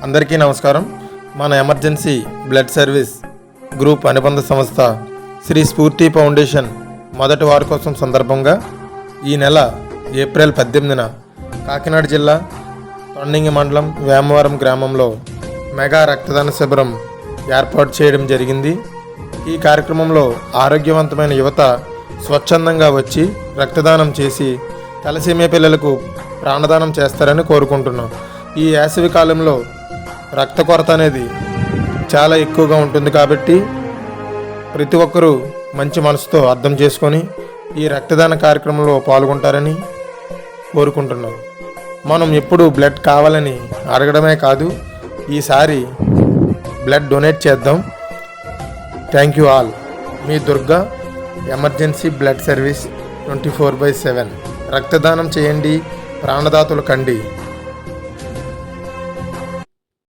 అందరికీ నమస్కారం. మన ఎమర్జెన్సీ బ్లడ్ సర్వీస్ గ్రూప్ అనుబంధ సంస్థ శ్రీ స్ఫూర్తి ఫౌండేషన్ మొదటి వార్షికోత్సవం సందర్భంగా ఈ నెల ఏప్రిల్ 18న కాకినాడ జిల్లా తొండంగి మండలం వేమవరం గ్రామంలో మెగా రక్తదాన శిబిరం ఏర్పాటు చేయడం జరిగింది. ఈ కార్యక్రమంలో ఆరోగ్యవంతమైన యువత స్వచ్ఛందంగా వచ్చి రక్తదానం చేసి తలసేమియా పిల్లలకు ప్రాణదానం చేస్తారని కోరుకుంటున్నాం. ఈ వేసవి కాలంలో రక్త కొరత అనేది చాలా ఎక్కువగా ఉంటుంది కాబట్టి ప్రతి ఒక్కరూ మంచి మనసుతో అర్థం చేసుకొని ఈ రక్తదాన కార్యక్రమంలో పాల్గొంటారని కోరుకుంటున్నాం. మనం ఎప్పుడు బ్లడ్ కావాలని అడగడమే కాదు, ఈసారి బ్లడ్ డొనేట్ చేద్దాం. Thank you all. Me Durga, emergency blood service 24/7. రక్తదానం చేయండి, ప్రాణదాతలు కండి.